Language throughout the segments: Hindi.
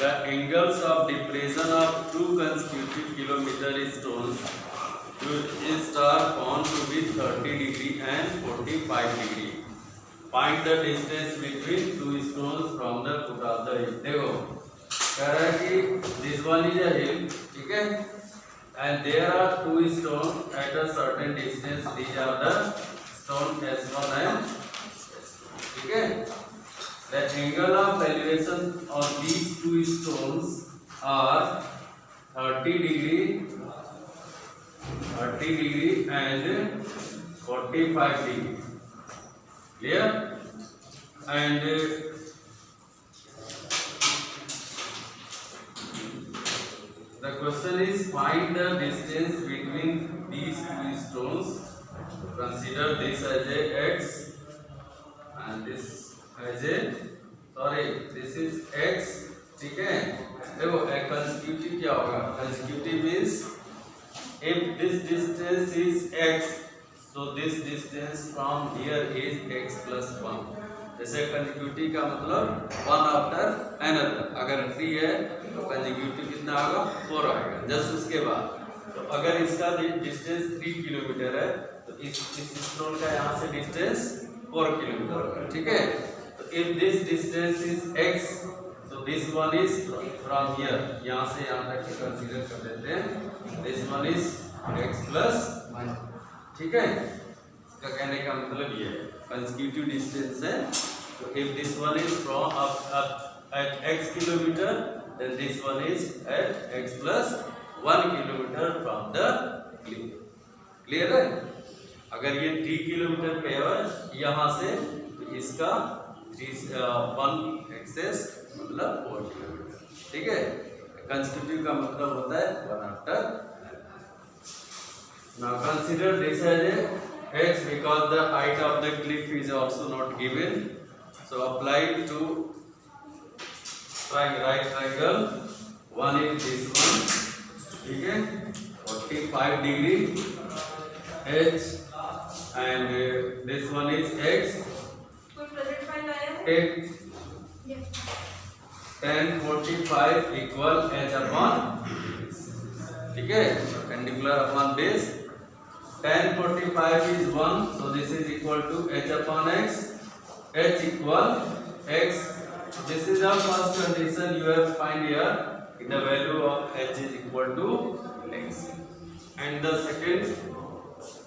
The angles of depression of two consecutive kilometer stones are found to be 30 degree and 45 degree. Find the distance between two stones from the foot of the hill. देखो कह रहा है कि this one is a hill, ठीक है, and there are two stones at a certain distance. These are the stone S1 and S2, ठीक है. The angle of elevation of these two stones are 30 degree and 45 degree. Clear? And the question is find the distance between these two stones. Consider this as a x and this as a this is x, ठीक है. देखो consecutive क्या होगा? Consecutive means if this distance is x, so this distance from here is x plus 1. जैसे consecutive का मतलब one after another. अगर 3 है तो consecutive कितना आएगा? 4 आएगा. जस्ट उसके बाद तो अगर इसका डिस्टेंस 3 किलोमीटर है तो इस स्टोन का यहाँ से डिस्टेंस 4 किलोमीटर होगा, ठीक है. तो if this distance is x, so this one is from here, यहाँ से यहाँ तक कंसीडर कर लेते हैं. This one is x plus 1, ठीक है. इसका कहने का मतलब ये है consecutive distance है. तो if this one is from up at x kilometer, then this one is at x plus 1 kilometer from the cliff. Clear है? अगर ये 3 किलोमीटर पे है यहाँ से तो इसका 1 एक्सेस मतलब 4 किलोमीटर, ठीक है. कंस्टिट्यूटिव का मतलब होता है 1 after. Now consider this as a x because the height of the cliff is also not given. So apply to right triangle. One is this one, ठीक है, 45 degree h, and this one is x. Take tan 45 equal h upon, ठीक है, perpendicular upon base. Tan 45 is 1, so this is equal to h upon x. H equal x. This is the first condition you have find here. The value of h is equal to x. And the second,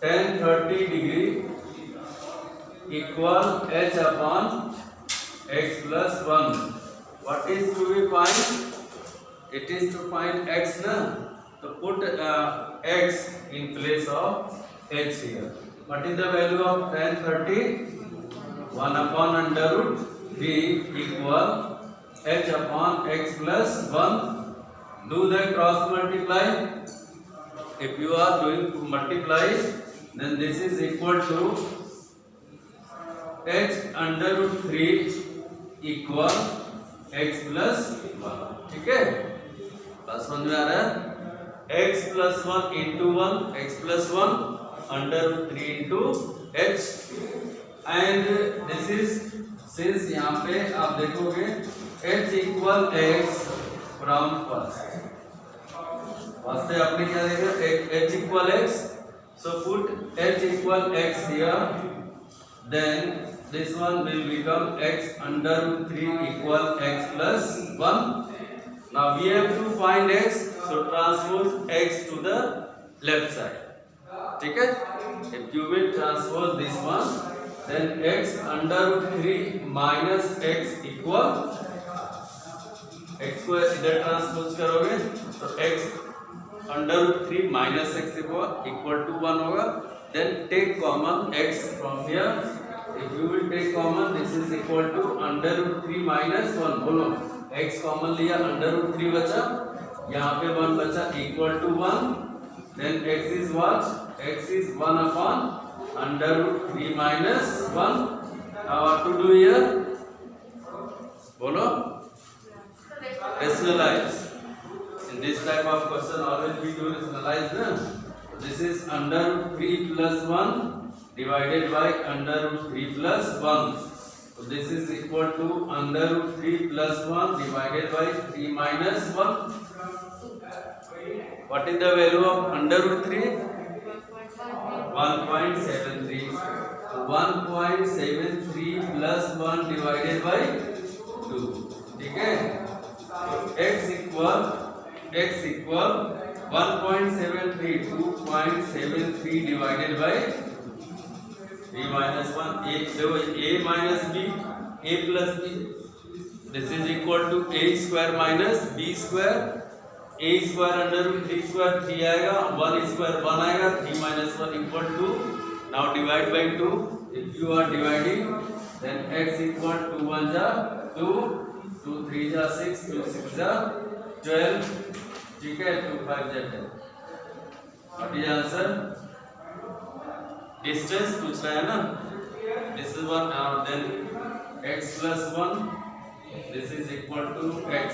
tan 30 degree equal h upon x plus 1. What is to be find? It is to find x na. So put x in place of h here. What is the value of tan 30? 1 upon under root 3 equal h upon x plus 1. Do the cross multiply. If you are doing multiply, then this is equal to h under root 3 equal x plus 1, ठीक है. बस समझ में आ रहा है? x plus 1 into 1, x plus 1 under root 3 into h. And this is since यहाँ पे आप देखोगे h equal x from first से आपने क्या देखा? h equal x. So put h equal x here. Then this one will become x under root 3 equal x plus 1. Now we have to find x, so transpose x to the left side, ठीक है. If you will transpose this one, then x under root 3 minus x equal x को इधर ट्रांसपोज करोगे तो x under root 3 minus x equal to 1 होगा. Then take common x from here. If you will take common, this is equal to under root 3 minus 1. बोलो x कॉमन लिया, under root 3 बचा, यहाँ पे 1 बचा, equal to 1. Then x is what? X is 1 upon under root 3 minus 1. Now what to do here? बोलो rationalize. In this type of question always we do rationalize ना. This is under root 3 plus 1 divided by under root 3 plus 1. So this is equal to under root 3 plus 1 divided by 3 minus 1. What is the value of under root 3? 1.73. So 1.73 plus 1 divided by 2. ठीक है? x equal 1.73, 2.73 divided by 3 minus 1. A minus b, a plus b. This is equal to a square minus b square. A square under root 3 square 3 आएगा, 1 square 1 आएगा, 3 minus 1 equal to, now divide by 2. If you are dividing, then x equal to 1 जा 2, 2 3 जा 6, 2 6 जा 12, ठीक है, 2 5 जा 10. What is answer? Distance पूछ रहा है ना? This is what, then x plus 1, this is equal to x.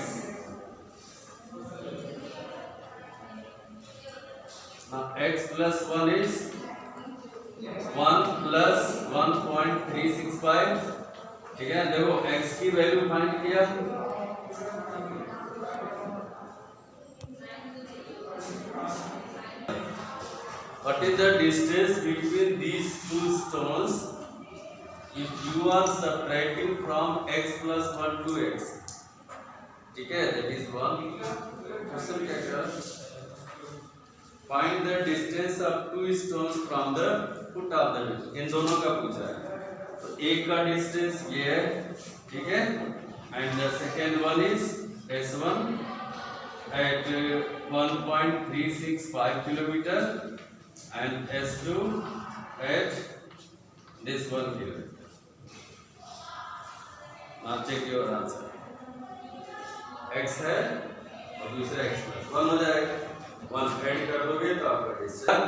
Now x plus 1 is 1 plus 1.365. ठीक है, देखो x की वैल्यू फाइंड किया. What is the distance between these two stones if you are subtracting from x plus 1 to x? ठीक है, that is one question. क्या करा? Find the distance of two stones from the foot of the building. इन दोनों का पूछा है. तो एक का डिस्टेंस ये है, ठीक है, and the second one is S1 at 1.365 kilometer and S2 at this 1 kilometer. Now check your answer. X है और दूसरा x plus 1 हो जाएगा. 1 ऐड कर दोगे तो आपका distance.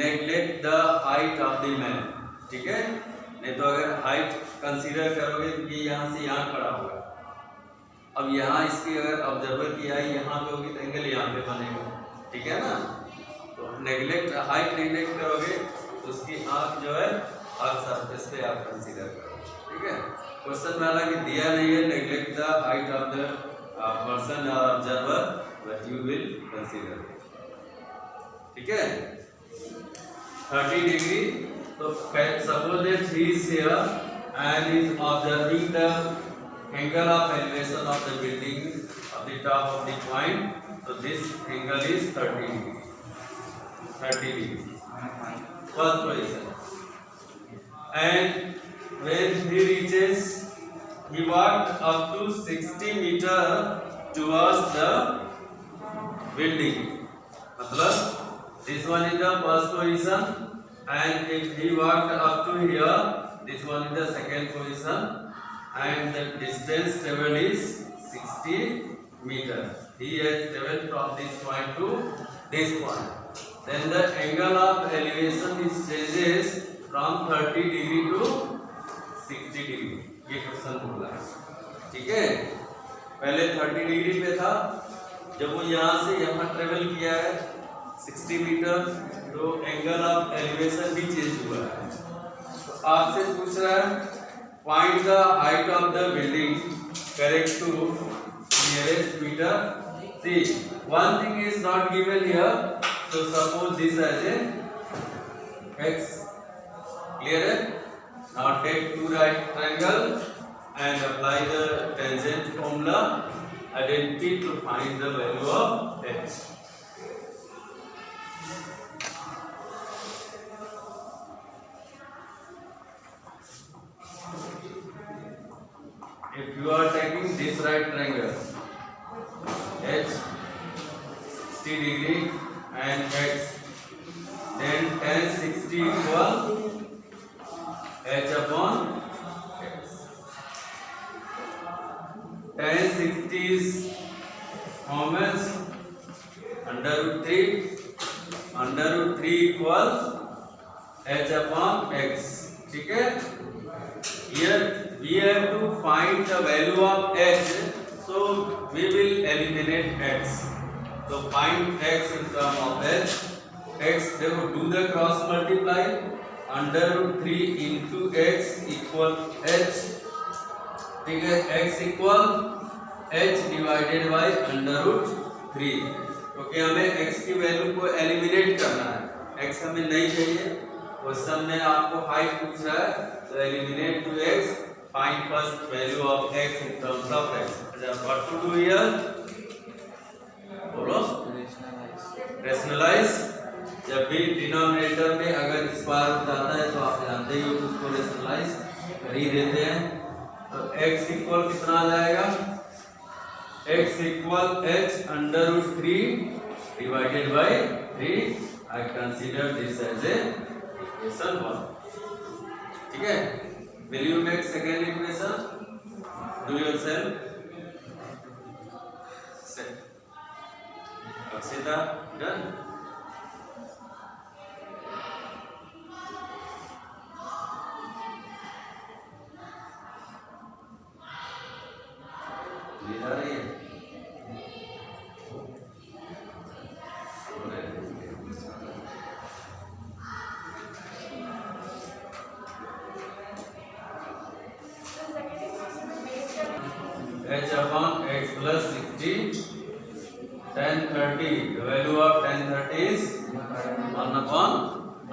Neglect the height of the man. ठीक है, नहीं तो अगर हाइट कंसीडर करोगे तो ये यहाँ से यहाँ खड़ा होगा. अब यहाँ इसकी अगर ऑब्जर्वर की आई यहाँ पे होगी तो एंगल यहाँ पे बनेगा. ठीक है ना? तो नेग्लेक्ट हाइट नेग्लेक्ट करोगे तो उसकी आँख जो है आँख सरफेस पे आप कंसीडर करोगे. ठीक है, क्वेश्चन में हालांकि दिया नहीं है neglect the height of the person और observer, but you will consider. ठीक है, 30 डिग्री. तो suppose that he is here and is observing the angle of elevation of the building of the top of the point. So this angle is 30 degree. 30 degree. First position. And when he reaches, he walked up to 60 meter towards the building. मतलब this one is the first position. And if he walked up to here, this one is the second position, and the distance traveled is 60 meters. He has traveled from this point to this point. Then the angle of elevation is changes from 30 degree to 60 degree. ये क्वेश्चन बोला है. ठीक है, पहले 30 डिग्री पे था, जब वो यहाँ से यहाँ ट्रेवल किया है 60 मीटर, तो एंगल ऑफ एलिवेशन भी चेंज हुआ है. तो आपसे पूछ रहा है find the height of the building correct to nearest metre. See one thing is not given here, so suppose this as a x. Clear है? Now take two right triangle and apply the tangent formula identity to find the value of x. If you are taking this right triangle h 60 degree and x, then tan 60 equal h upon x. Tan 60 is how much? Under root 3. Under root 3 equals h upon x. ठीक है? Here we have to find the value of h, so we will eliminate x. So find x in terms of h. X, देखो do the cross multiply. Under root 3 into x equal h. ठीक है, x equal h divided by under root 3, क्योंकि हमें x की वैल्यू को एलिमिनेट करना है, x हमें नहीं चाहिए। क्वेश्चन में आपको हाइट पूछ रहा है, तो eliminate to x, find first value of x in terms of x। What to do here, बोलो, रेशनलाइज। जब भी डिनोमिनेटर में अगर स्क्वायर रूट आता है तो आप जानते ही हो उसको रेशनलाइज कर ही देते हैं। तो x इक्वल कितना आ जाएगा, x equal h under root 3 divided by 3। I consider this as a equation 1। ठीक है, will you make second equation, do yourself. Akshita done. h upon x plus 60 tan 30, the value of tan 30 is 1 upon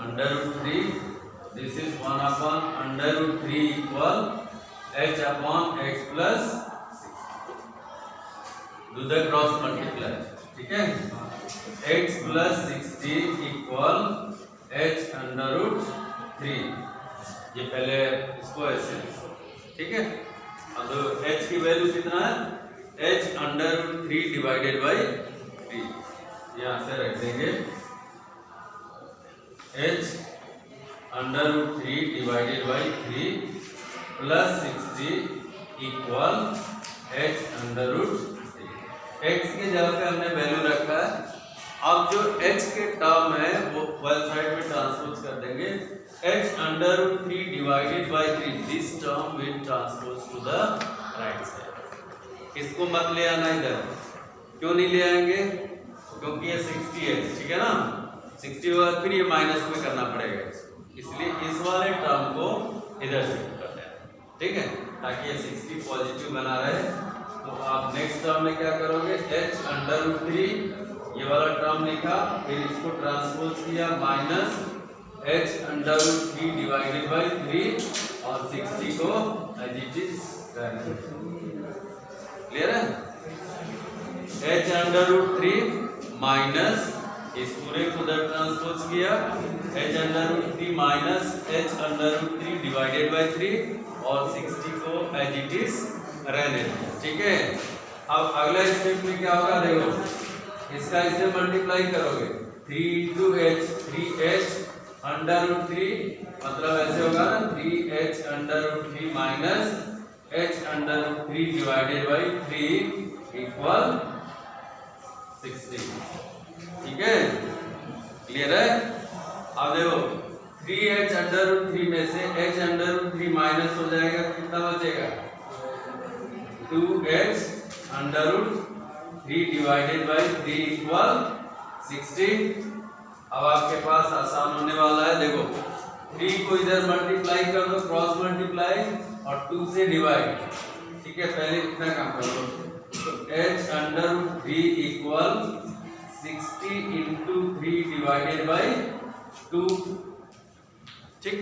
under root 3. This is 1 upon under root 3 equal h upon x plus 60. Do the cross multiply. ठीक है, x plus 60 equal h under root 3। ये पहले इसको ऐसे, ठीक है। अब तो h की वैल्यू कितना है, h under root 3 divided by 3, यहाँ से रख देंगे h under root 3 divided by 3 plus 60 equal h under root 3। x की जगह पे हमने वैल्यू रखा है। अब जो h के टर्म है वो वन साइड में ट्रांसपोज कर देंगे, h under root 3 divided by 3, this term will transpose to the right side. इसको मत ले आना इधर, क्यों नहीं ले आएंगे, क्योंकि ये 60 है, ठीक है ना, 60 होगा फिर ये माइनस में करना पड़ेगा इसको, इसलिए इस वाले टर्म को इधर शिफ्ट करते हैं, ठीक है, ताकि ये 60 पॉजिटिव बना रहे। तो आप नेक्स्ट टर्म में क्या करोगे, h अंडर रूट 3 ये वाला टर्म लिखा, फिर इसको ट्रांसपोज किया minus h under root 3 divided by 3 और 60 को एज इट इज कर दिया। क्लियर है, h अंडर रूट 3 माइनस इस पूरे को उधर ट्रांसपोज किया, h under root 3 minus h under root 3 divided by 3 और 60 को एज इट इज रहने दिया। ठीक है, अब अगला स्टेप में क्या होगा, देखो इसका इससे मल्टीप्लाई करोगे, 3 into h, 3h under root 3, मतलब ऐसे होगा ना, 3h under root 3 minus h under root 3 divided by 3 equal 60। ठीक है, क्लियर है। अब देखो 3h अंडर रूट 3 में से h अंडर रूट 3 माइनस हो जाएगा, कितना बचेगा, 2h under root 3 divided by 3 equal 60। अब आपके पास आसान होने वाला है, देखो 3 को इधर मल्टीप्लाई कर दो, क्रॉस मल्टीप्लाई, और 2 से डिवाइड। ठीक है, पहले कितना काम कर लो, तो h under root 3 equal 60 into 3 divided by 2। ठीक,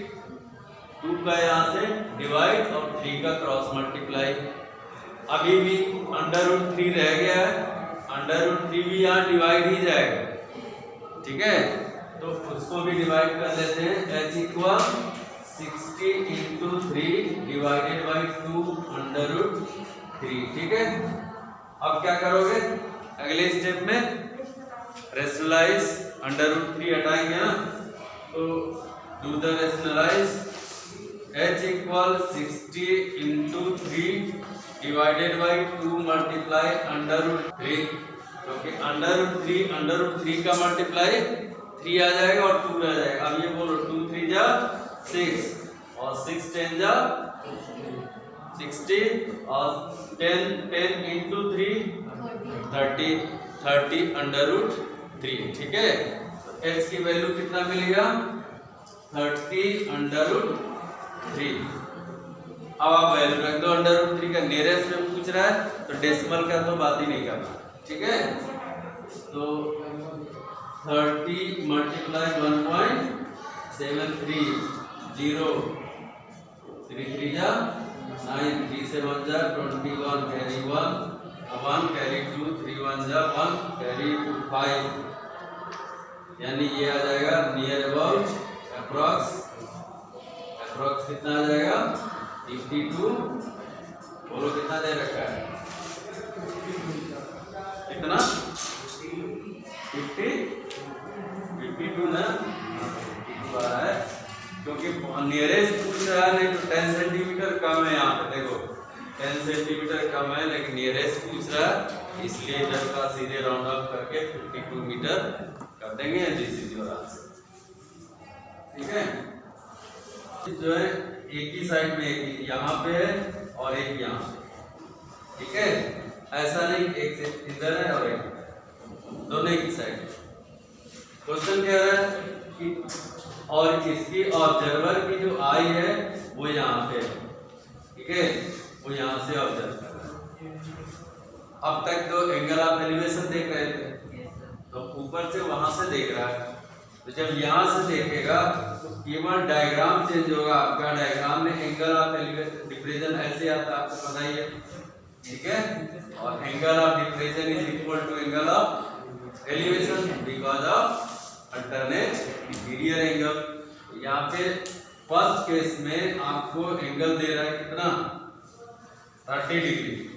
2 का यहाँ से डिवाइड और 3 का क्रॉस मल्टीप्लाई। अभी भी अंडर रूट 3 रह गया है, अंडर रूट 3 भी यहाँ डिवाइड ही जाएगा। ठीक है, तो उसको भी डिवाइड कर लेते हैं, h equal 60 into 3 divided by 2 under root 3। ठीक है, अब क्या करोगे अगले स्टेप में, रेशनलाइज, अंडर रूट 3 हटाएंगे ना, तो do the rationalise, h equal 60 into 3 divided by 2 multiply under root 3, क्योंकि अंडर रूट 3 का मल्टीप्लाई 3 आ जाएगा और 2 रह जाएगा। अब ये बोलो 2 3 जा 6 और 6 10 जा 60 और 10 इंटू 3 30 अंडर रूट 3। ठीक है, तो h की वैल्यू कितना मिलेगा, 30 अंडर रूट 3। अब आप वैल्यू रख दो √3 का, नियरेस्ट में पूछ रहा है तो डेसिमल का तो बात ही नहीं करना, ठीक है। तो 30 मल्टीप्लाई 1.73 0 3 3 जा 9 3 से 1 जा 21 कैरी 1 1 कैरी 2 3 1 जा 1 कैरी 2 5, यानी ये आ जाएगा नियर अबाउट अप्रॉक्स कितना आ जाएगा 52। बोलो कितना दे रखा है, कितना 52 ना, 52 आ रहा है क्योंकि नियरेस्ट पूछ रहा है, नहीं तो 10 सेंटीमीटर कम है यहाँ पे, देखो 10 सेंटीमीटर कम है लेकिन नियरेस्ट पूछ रहा है, इसलिए इधर का सीधे राउंड ऑफ करके 52 मीटर कर देंगे। दिस इज योर आंसर, ठीक है। जो है एक ही साइड में, एक यहाँ पे है और एक यहाँ पे, ठीक है। ऐसा नहीं एक से इधर है और एक दोनों एक ही साइड। क्वेश्चन कह रहा है कि और इसकी ऑब्जर्वर की जो आई है वो यहाँ पे है, ठीक है, वो यहाँ से ऑब्जर्व कर रहा है। अब तक तो एंगल ऑफ एलिवेशन देख रहे थे, तो ऊपर से वहां से देख रहा है, तो जब यहाँ से देखेगा तो केवल डायग्राम चेंज होगा आपका। डायग्राम में एंगल ऑफ डिप्रेशन ऐसे आता है, आपको पता ही है, ठीक है। और angle of depression is equal to angle of elevation because of alternate interior angle. यहाँ पे फर्स्ट केस में आपको एंगल दे रहा है कितना 30 डिग्री,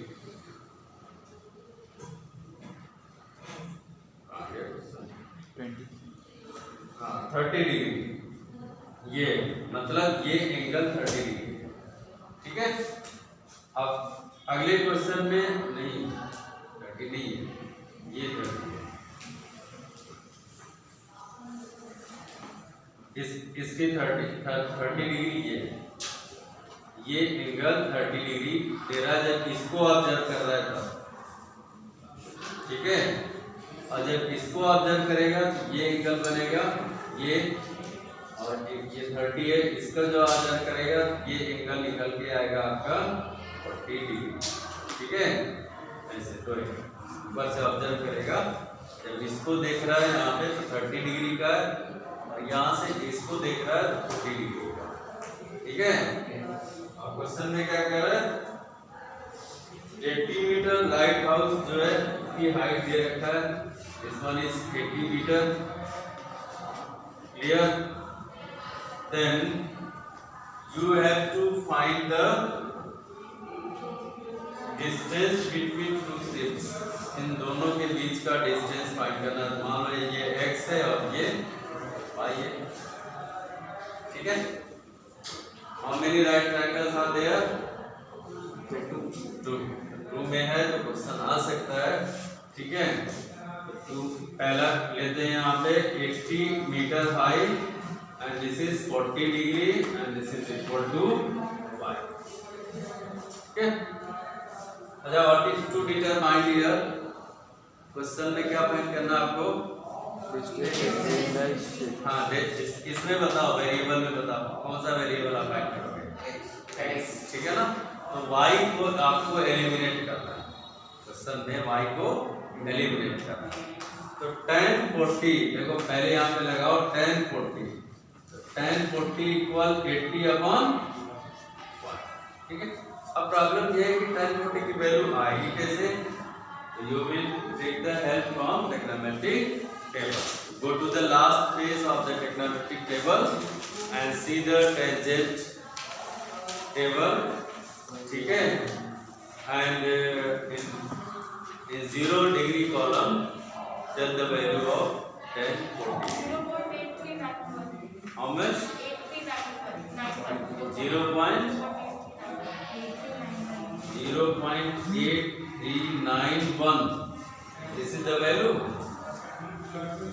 हाँ 30 डिग्री, ये मतलब ये एंगल 30 डिग्री, ठीक है। अब अगले क्वेश्चन में नहीं 30 नहीं है, ये 30 इसकी 30 डिग्री ये एंगल 30 डिग्री दे रहा है जब इसको ऑब्जर्व कर रहा है तब, ठीक है। और जब इसको ऑब्जर्व करेगा तो ये एंगल बनेगा ये, और ये 30 है, इसका जो ऑब्जर्व करेगा ये एंगल निकल के आएगा आपका 40 डिग्री, ठीक है। ऐसे तो ऊपर से ऑब्जर्व करेगा, जब इसको देख रहा है यहाँ पे तो 30 डिग्री का है, और यहाँ से इसको देख रहा है तो 40 डिग्री का, ठीक है। और क्वेश्चन में क्या कर रहा है 80 मीटर लाइट हाउस जो है की हाइट दे रखा है, this one is 80 meter, clear. Then you have to find the distance between two ships, इन दोनों के बीच का डिस्टेंस फाइंड करना। मान लो ये x है और ये y है, ठीक है। How many right triangles are there, 2 में है तो क्वेश्चन आ सकता है, ठीक है। तो पहला लेते हैं यहाँ पे 80 metre height and this is 40 degree and this is equal to y, ठीक है। अच्छा, what is to determine here, question में क्या फाइंड करना आपको, हाँ इसमें बताओ, वेरिएबल में बताओ कौन सा वेरिएबल आप फाइंड करोगे, ठीक है ना। तो y को आपको एलिमिनेट करना है, क्वेश्चन में y को एलिमिनेट करना है। तो tan 40, देखो पहले यहाँ पे लगाओ tan 40, तो tan 40 इक्वल 80/1, ठीक है। अब प्रॉब्लम ये है कि tan 40 की वैल्यू आएगी कैसे, तो you will take the help from trigonometric table, go to the last page of the trigonometric table and see the tangent table, ठीक है। and in 0 degree column tell the value of tan 40, how much 0.8391, this is the value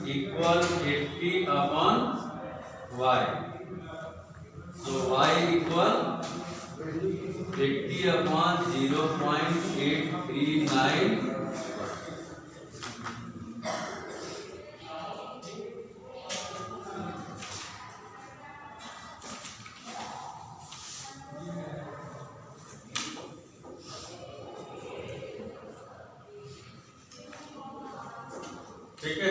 equal 80/y, so y equal 80/0.839, ठीक है,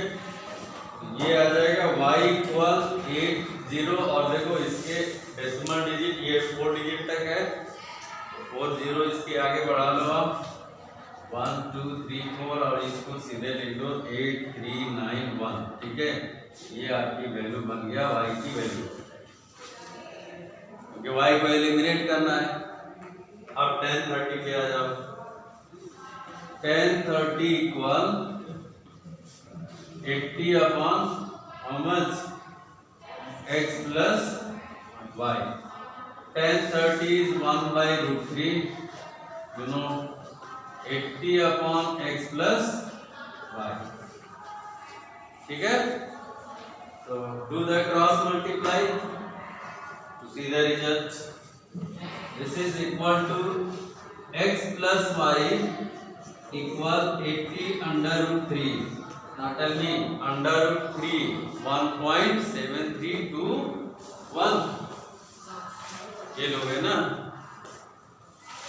ये आ जाएगा y इक्वल 80 और देखो इसके डेसिमल डिजिट ये 4 डिजिट तक है, 4 0 इसके आगे बढ़ा लो आप 1 2 3 4 और इसको सीधे लिख दो 8391। ठीक है, ये आपकी वैल्यू बन गया y की वैल्यू, क्योंकि y को एलिमिनेट करना है। अब 1030 पे आ जाओ। 1030 equal 80 upon how much x plus y। 1030 is 1 by root 3, you know 80 upon x plus y। ठीक है, तो do the cross multiply to see the result। This is equal to x plus y equal 80 under root 3। Now tell me under root 3 1.7321 ये लोग है ना,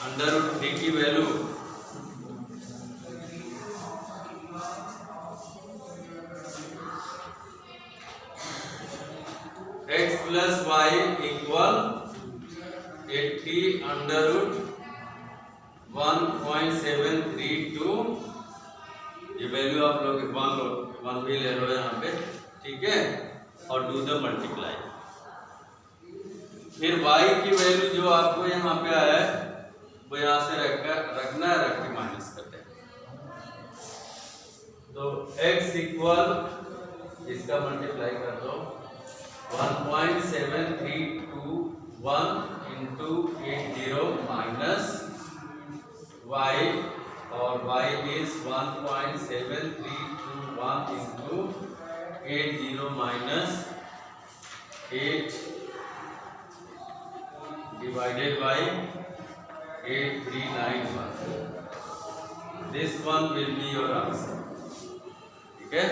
अंडर रूट 3 की value x plus y equal 80 under root 1.732। ये वैल्यू आप लोग वन भी ले लो यहाँ पे, ठीक है, और डू द मल्टीप्लाई। फिर y की वैल्यू जो आपको यहाँ पे आया है वो यहाँ से रखना है, रख के माइनस कर दें। तो x इक्वल इसका मल्टीप्लाई कर दो 1.7321 इंटू 80 माइनस y, और y is 1.7321 into 80 minus 8 divided by 8391। This one will be your answer। ठीक है,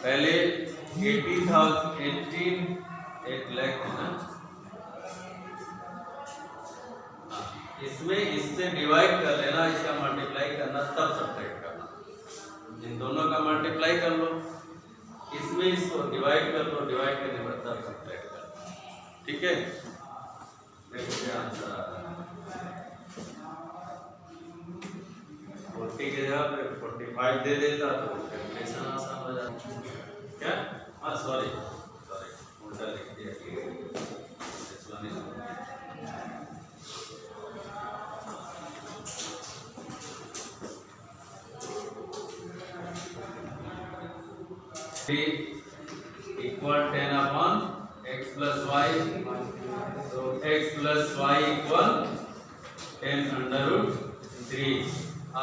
पहले 8 लाख है ना, इसमें इससे डिवाइड कर लेना, इसका मल्टीप्लाई करना तब सब्ट्रैक्ट करना। इन दोनों का मल्टीप्लाई कर लो, इसमें इसको डिवाइड कर लो, डिवाइड करने पर तब सब्ट्रैक्ट करना। ठीक है, देखो क्या आंसर आ रहा है। 40 के जगह पे 45 दे देता तो कैलकुलेशन आसान हो जाता। क्या, हाँ सॉरी उल्टा लिख दिया। Equal 10 upon x plus y, तो x plus y equal 10 under root 3।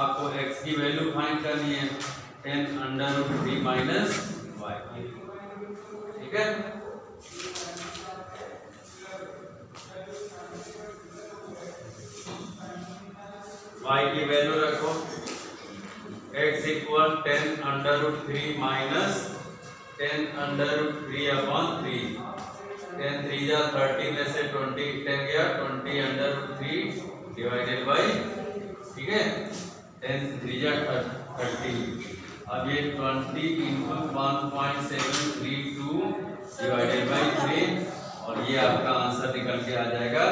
आपको x की वैल्यू फाइंड करनी है 10 अंडर रूट 3 माइनस y। ठीक है, y की वैल्यू रखो x equal 10 under root 3 minus 10 under root 3 upon 3। 10 3 जा 30 में से 20 10 गया 20 अंडर रूट 3 डिवाइडेड बाई, ठीक है, 10 3 जा 30। अब ये 20 इंटू 1.732 डिवाइडेड बाई 3, और ये आपका आंसर निकल के आ जाएगा।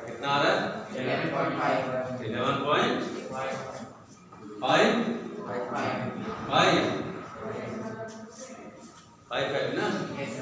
कितना आ रहा है? 11.5 है ना। Yes,